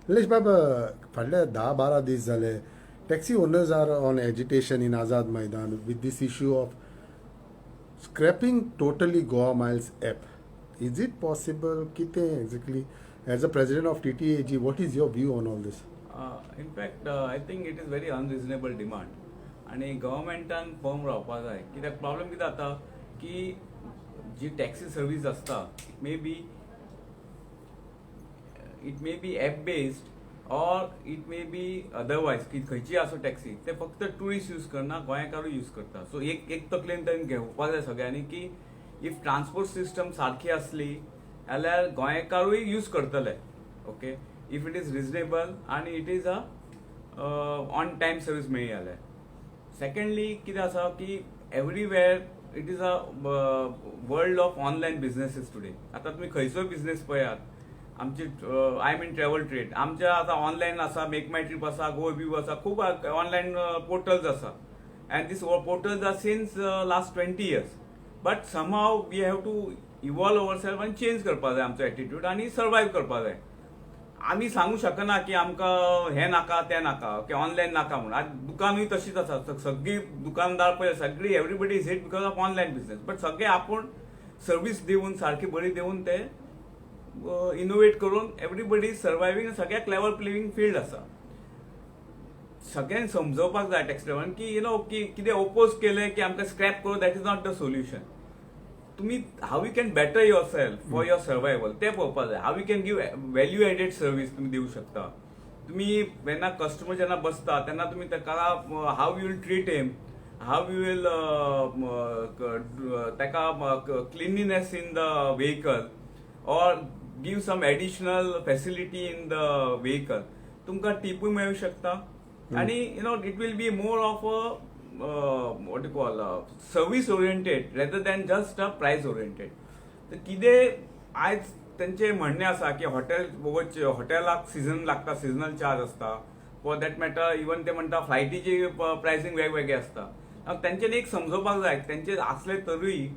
निलेश बाबा, फाटल्या 10-12 दीस जाले taxi owners are on agitation in Azad Maidan with this issue of scrapping totally Goa Miles app. Is it possible? कितें exactly? As a president of TTAG, what is your view on all this? In fact, I think it is very unreasonable demand. आणि गव्हर्मेंटान firm रावपाक जाय. कित्याक problem कितें जाता की जी taxi service आसता it may be app based और it may be otherwise की खंयची आसो टॅक्सी ते फक्त टुरिस्ट यूज करना, गोंयकारूय यूज करता. सो एक तकलेन तें घेवपाक जाय सगळ्यांनी की इफ ट्रान्सपोर्ट सिस्टम सारखी असली जाल्यार गोंयकारूय यूज करतले. Okay, if it is reasonable आनी it is a on time service मेळ्ळी जाल्यार. सेकंडली कितें आसा की everywhere it is a world of online businesses today. आतां तुमी खंयचोय बिझनेस पळयात, आमची आय मीन ट्रॅव्हल ट्रेड आमच्या आता ऑनलाईन असा, मेक माय ट्रिप असा, गो व्यू असा, खूप ऑनलाईन पोर्टल्स असा. And this portals are since last 20 years. But somehow we have to evolve our self आनी चेंज करपाक जाय आमचो एटिट्यूड आनी सर्वायव करपाक जाय. आमी सांगू शकना की आमकां हें नाका तें नाका, की ऑनलायन नाका म्हणून. आज दुकानूय तशीच आसा. सगळी दुकानदार पळय, सगळी everybody is hit because of online business. But सगळे आपूण सर्वीस दिवन, सारकी बरी दिवन ते इनोवेट करून एवरीबडी सर्वायविंग, सगळ्याक लेवल प्लेइंग फील्ड आसा. सगळ्यांनी समजोवपाक जाय टॅक्सी ड्रायव्हरान की की कितें ओपोज केलें की आमकां स्क्रॅप करून that is not the solution. तुम्ही how you can better your self for your survival ते पळोवपाक जाय. How you can give value added service तुम्ही दिवू शकता. तुम्ही वेन कस्टमर जेन्ना बसता तेन्ना तुम्ही ताका how you will treat him, how you will ताका क्लिनलीनेस इन द व्हेकल और give some additional facility in the vehicle. तुमका टिपूय मेळू शकता आणि it will be more of a what you call service oriented rather than just a price oriented. तर कितें आज त्यांचे म्हणणे आसा की हॉटेलाक सीझन लागता, सीझनल चार्ज असता. फॉर दॅट मॅटर इवन ते म्हणटा फ्लायटीची प्रायसिंग वेगवेगळे असता. त्यांच्यानी एक समजोवपाक जाय, त्यांचे असले तरूय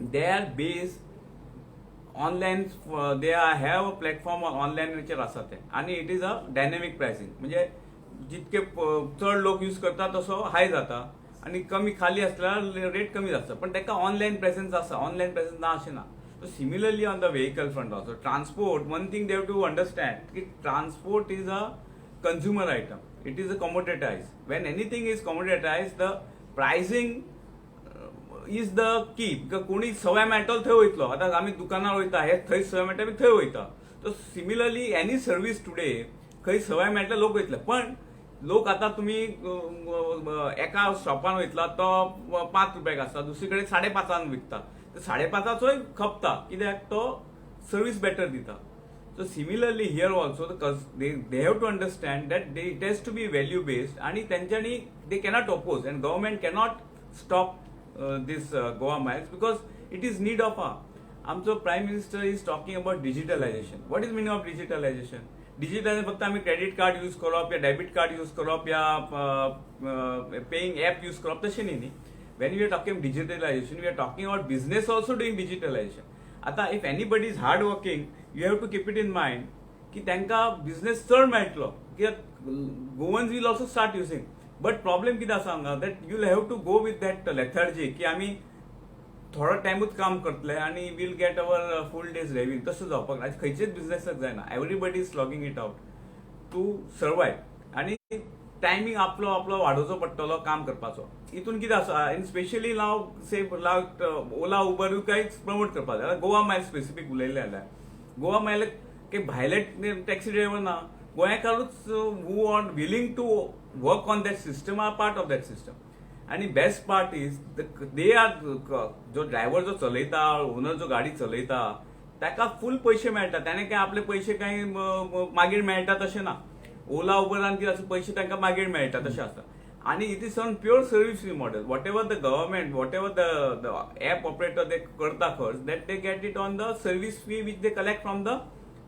they are based online, they have a platform ऑनलाईनचेर आसा ते. आणि it is a dynamic pricing, म्हणजे जितके चड लोक यूज करता तसो हाय जाता आणि कमी खाली असल्यार रेट कमी जाता. पण ताका ऑनलाईन प्रेझन्स आसा, ऑनलाईन प्रेझन्स ना अशें ना. So similarly on the vehicle front also transport, one thing they have to understand की transport is a consumer item, it is a commoditize. When anything is commoditize the pricing is the key. कोणी सवय मेळटलो थंय वयतलो. आतां आमी दुकानार वयता, हे थंय सवय मेळटा आमी थंय वयता. So similarly any service today खंय सवय मेळटले लोक वयतले. पण लोक आतां तुमी एका शॉपान वयतला तो ₹5 आसता, दुसरे कडेन 5.5 विकता. तर 5.5चोय खपता, कित्याक तो सर्वीस बेटर दिता. So similarly here also they have to understand that it has to be value based आणि त्यांच्यानी they cannot oppose and government cannot stop this Goa Miles because it is need of आमचो prime minister is talking about digitalization. What is meaning of digitalization? Digitalization फक्त आम्ही credit card use करप या debit card use करप या paying app use करप तशें न्ही. When we are talking digitalization we are talking about business also doing digitalization. आता if anybody is hard working you have to keep it in mind की तांकां business चड मेळटलो, कित्याक Goans will also start using. But problem कितें आसा हांगा that you will have to go with that lethargy की आमी थोडो टायमूच काम करतले आणि will get our full days raving. तसं जावपाक आज खंयचेच बिझनेसाक जायना. Everybody is slogging it out to survive आणि टायमींग आपलो वाडोवचो पडटलो काम करपाचो. हितून कितें आसा इन स्पेशली नाव से ओला उबर कांयच प्रमोट करपाक जाय. गोवा मायल स्पेसिफीक उलयलें जाल्यार गोवा मायल काही भायले टॅक्सी ड्रायव्हर ना, गोंयकारूच who are willing to work on that system are part of that system. आणि best part is they are जो ड्रायव्हर जो चलयता, ओनर जो गाडी चलयता ताका फूल पैसे मेळटा. त्याने काय आपले पैसे काही मागीर मेळटा तशें ना. ओला उबरान कितें आसा पयशे तांकां मागीर मेळटा तशें आसा. आणि it is on pure service fee model. Whatever the government, whatever the app operator they करता खर्च that they get it on the service fee which they collect from the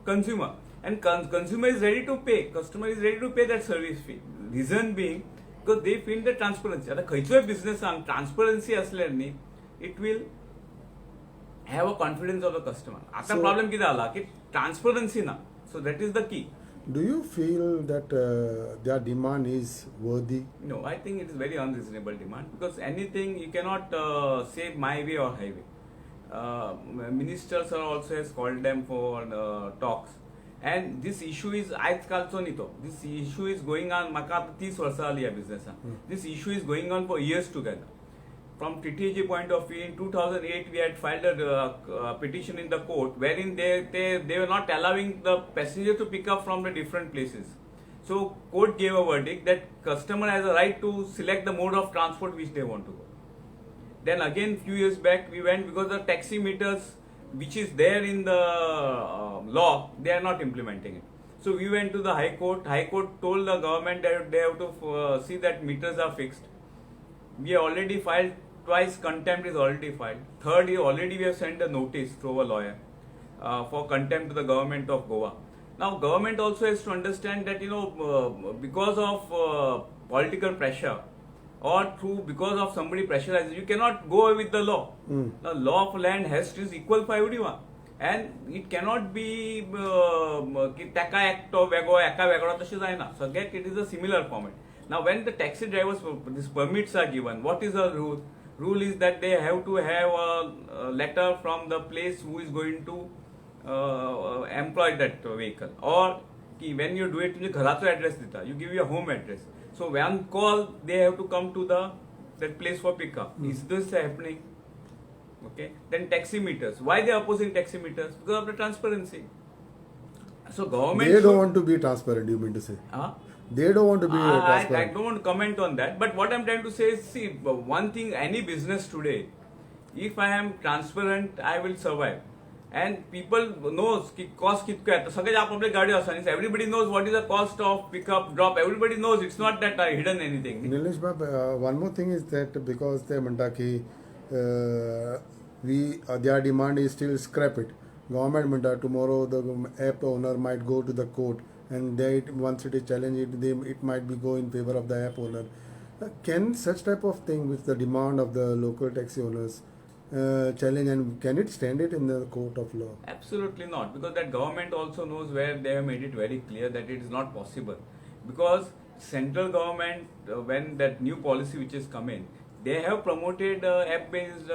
consumer and consumer is ready to pay, customer is ready to pay that service fee. Reason being because they feel the transparency. आता खंयचोय business transparency असल्यार न्ही it will have a confidence of the customer. आता problem कितें जाला की transparency ना. So that is the key. Do you feel that their demand is worthy? No, I think it is very unreasonable demand, because anything you cannot say my way or highway. Ministers are also has called them for talks, and this issue is आजकालचो न्ही तो. This issue is going on. म्हाका 30 वर्सां जाली ह्या business. This issue is going on for years together. From TTAG point of view, in 2008 we had filed a petition in the court wherein they were not allowing the passenger to pick up from the different places. So court gave a verdict that customer has a right to select the mode of transport which they want to go. Then again few years back we went, because the taxi meters which is there in the law, they are not implementing it. So we went to the High Court. High Court told the government that they have to see that meters are fixed. We have already filed twice, contempt is already filed. Third, already we have sent a notice through a lawyer for contempt to the government of Goa. Now government also has to understand that because of political pressure, or because of somebody pressurizes, you cannot go with the law. The law of land is equal for everyone, and it cannot be Taka Act or Eka Vegora Tashi Zaina. So again, it is a similar format. Now when the taxi drivers, these permits are given, what is the rule? Rule is that they have to have a letter from the place who is going to employ that vehicle, or when you do it, you address dita, you give your home address. So when call, they have to come to that place for pickup. Is this happening? Okay. Then taxi meters. Why they are opposing taxi meters? Because of the transparency. So government. They don't want to be transparent. You mean to say? They don't want to be transparent. I don't want to comment on that. But what I'm trying to say is, see, one thing, any business today, if I am transparent, I will survive. And people knows ki cost kitko hai. So public gadi asani. Everybody knows what is the cost of pickup, drop. Everybody knows. It's not that I hidden anything. Nilesh Bab, one more thing is that because they manta ki their demand is still scrap it. Government manta tomorrow the app owner might go to the court, and once it is challenged, it might be go in favor of the app owner. Can such type of thing with the demand of the local taxi owners challenge, and can it stand it in the court of law? Absolutely not, because that government also knows where they have made it very clear that it is not possible. Because central government, when that new policy which is come in, they have promoted app-based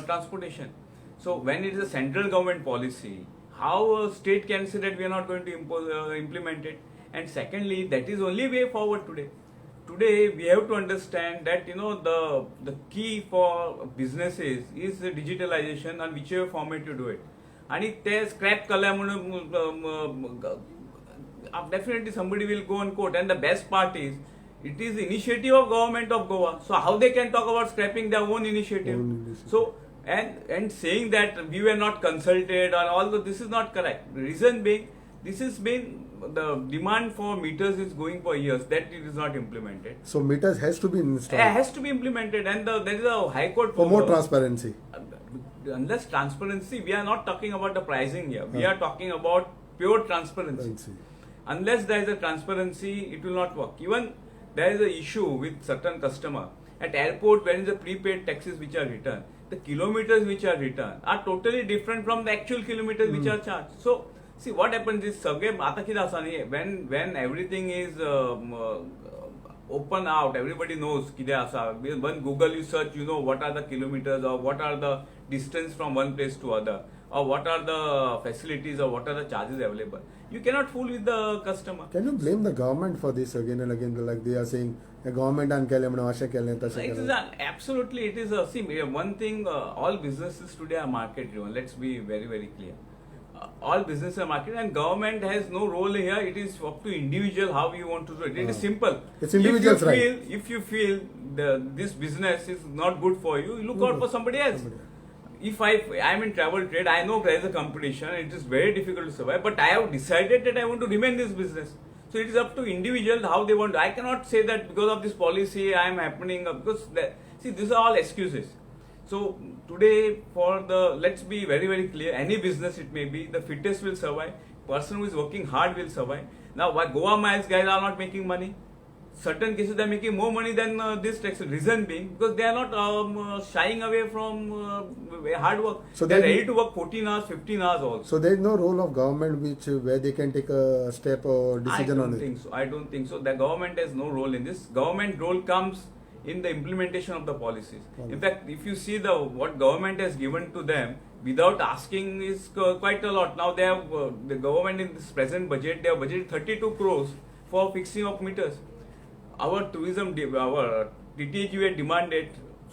transportation. So when it is a central government policy, how a state can say that we are not going to implement it? And secondly, that is only way forward today. Today we have to understand that the key for businesses is the digitalization, and whichever format you do it. And if they scrap definitely somebody will go on court. And the best part is, it is the initiative of government of Goa. So how they can talk about scrapping their own initiative? So and saying that we were not consulted, or although this is not correct. The reason being, this has been the demand for meters is going for years, that it is not implemented. So meters has to be installed. It has to be implemented, and there is a High Court for more transparency. Unless transparency, we are not talking about the pricing here. We are talking about pure transparency. Unless there is a transparency, it will not work. Even there is an issue with certain customer at airport, when the prepaid taxes which are returned, the kilometers which are returned are totally different from the actual kilometers which are charged. So see what happens is, when everything is open out, everybody knows when Google you search, what are the kilometers, or what are the distance from one place to other, or what are the facilities, or what are the charges available. You cannot fool with the customer. Can you blame the government for this again and again? Like they are saying, the government absolutely, it is see, one thing, all businesses today are market driven. Let's be very, very clear. All business are market, and government has no role here. It is up to individual how you want to do it. It is simple. It's individual's right. If you feel this business is not good for you, you look out for somebody else. If I am in travel trade, I know there is a competition. It is very difficult to survive, but I have decided that I want to remain in this business. So it is up to individual how they want. I cannot say that because of this policy I am happening, because see, these are all excuses. So today, let's be very, very clear, any business it may be, the fittest will survive. Person who is working hard will survive. Now, why Goa Miles guys are not making money? certain cases they're making more money than this taxi. Reason being because they are not shying away from hard work. So they're they- ready to work 14 hours, 15 hours also. So there is no role of government where they can take a step or decision on it. I don't think so. The government has no role in this. Government role comes in the implementation of the policies. In fact, if you see what government has given to them without asking is quite a lot. Now they have the government in this present budget, they have budgeted 32 crores for fixing of meters. Our our TTAG we had demanded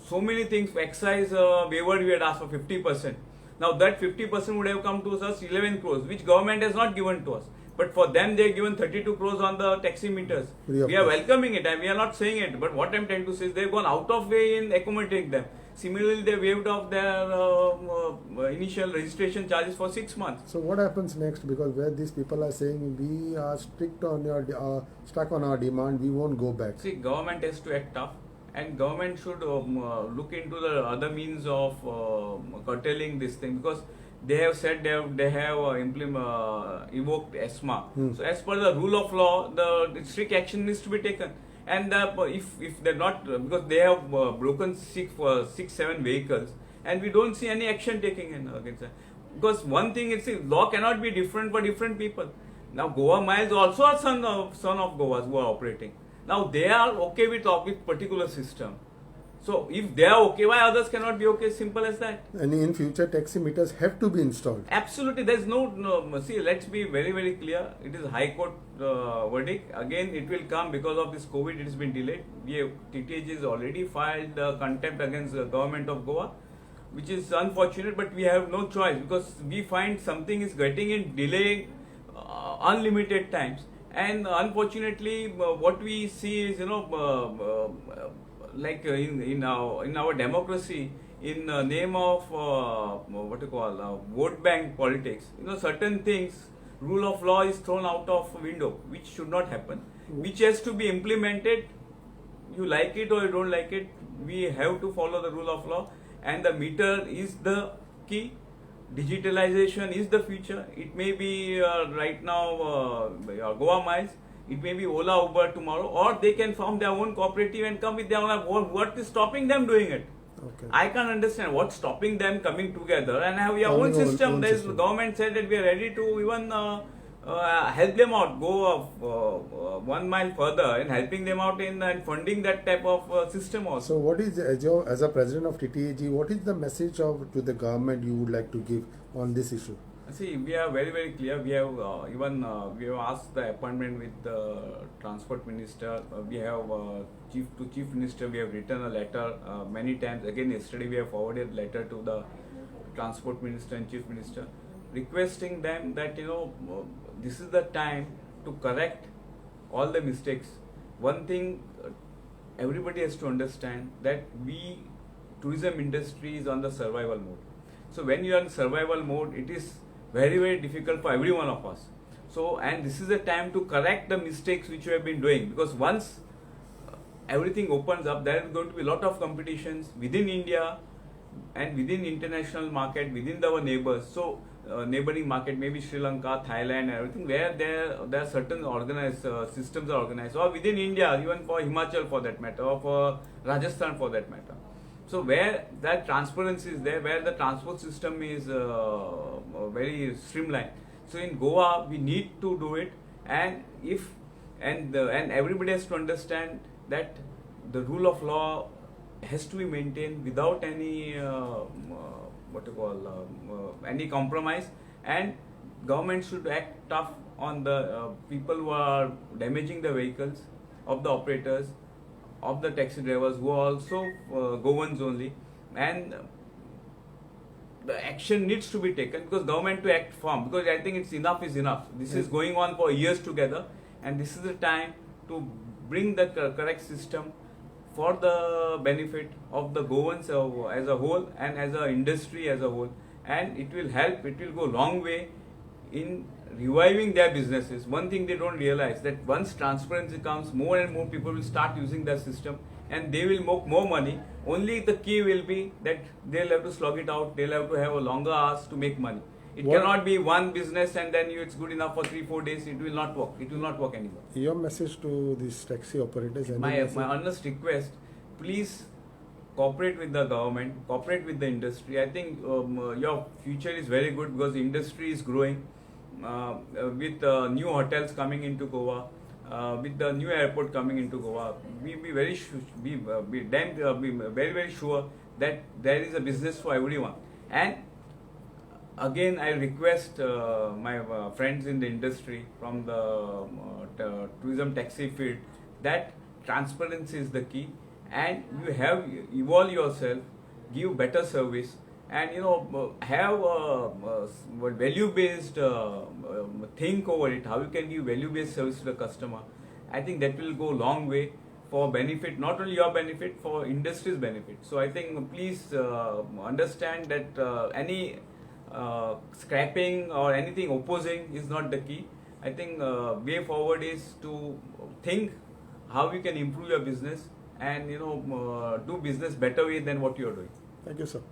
so many things. Excise waiver we had asked for 50%. Now that 50% would have come to us 11 crores, which government has not given to us. But for them, they have given 32 crores on the taxi meters. Free of We are cost. welcoming it and we are not saying it. But what I'm trying to say is they've gone out of way in accommodating them. Similarly, they waived off their initial registration charges for 6 months. So what happens next? Because where these people are saying we are strict on stuck on our demand, we won't go back. See, government has to act tough, and government should look into the other means of curtailing this thing, because they have said they have evoked ESMA. So as per the rule of law, the strict action needs to be taken. And if they're not, because they have broken 6-7 vehicles, and we don't see any action taking in against them. Because one thing is, law cannot be different for different people. Now Goa Miles also are son of Goas who are operating. Now they are okay with particular system. So if they are okay, why others cannot be okay? Simple as that. And in future, taxi meters have to be installed. Absolutely, there's no see, let's be very, very clear. It is High Court verdict. Again, it will come because of this COVID. It has been delayed. TTAG has already filed contempt against the government of Goa, which is unfortunate. But we have no choice, because we find something is getting in delay unlimited times. And unfortunately, what we see is, like in our democracy, in the name of vote bank politics, certain things, rule of law is thrown out of window, which should not happen, which has to be implemented. You like it or you don't like it, we have to follow the rule of law, and the meter is the key. Digitalization is the future. It may be right now Goa Miles, it may be Ola, Uber tomorrow, or they can form their own cooperative and come with their own. What is stopping them doing it? Okay. I can't understand what's stopping them coming together and have your own Forming system. own The system. government said that we are ready to even help them out, go 1 mile further in helping them out in and funding that type of system also. So what is, as a president of TTAG, what is the message to the government you would like to give on this issue? See, we are very, very clear. We have we have asked the appointment with the transport minister. We have chief minister. We have written a letter many times. Again, yesterday we have forwarded letter to the transport minister and chief minister, requesting them that this is the time to correct all the mistakes. One thing everybody has to understand, that tourism industry is on the survival mode. So when you are in survival mode, it is very, very difficult for every one of us. So, and this is the time to correct the mistakes which you have been doing, because once everything opens up, there is going to be a lot of competitions within India and within international market, within our neighbors. So neighboring market, maybe Sri Lanka, Thailand, and everything, where there are certain organized systems are organized, or within India, even for Himachal for that matter, or for Rajasthan for that matter. So where that transparency is there, where the transport system is very streamlined. So in Goa, we need to do it, and and everybody has to understand that the rule of law has to be maintained without any any compromise, and government should act tough on the people who are damaging the vehicles of the operators, of the taxi drivers, who are also Goans only, and the action needs to be taken, because government to act firm, because I think it's enough is enough. This is going on for years together, and this is the time to bring the correct system for the benefit of the Goans as a whole and as an industry as a whole, and it will help. It will go a long way in reviving their businesses. One thing they don't realize, that once transparency comes, more and more people will start using the system, and they will make more money. Only the key will be that they'll have to slog it out. They'll have to have a longer hours to make money. It What- cannot be one business and then it's good enough for 3-4 days. It will not work. It will not work anymore. Your message to these taxi operators? Any My message? earnest request, please cooperate with the government, cooperate with the industry. I think your future is very good because the industry is growing with new hotels coming into Goa, with the new airport coming into Goa. We be very be very very sure that there is a business for everyone. And again, I request my friends in the industry from the tourism taxi field that transparency is the key, and you have evolve yourself, give better service, and have value based think over it. How you can give value based service to the customer. I think that will go a long way for benefit, not only your benefit, for industry's benefit. So I think please understand that any scrapping or anything opposing is not the key. I think way forward is to think how you can improve your business and do business better way than what you are doing. Thank you, sir.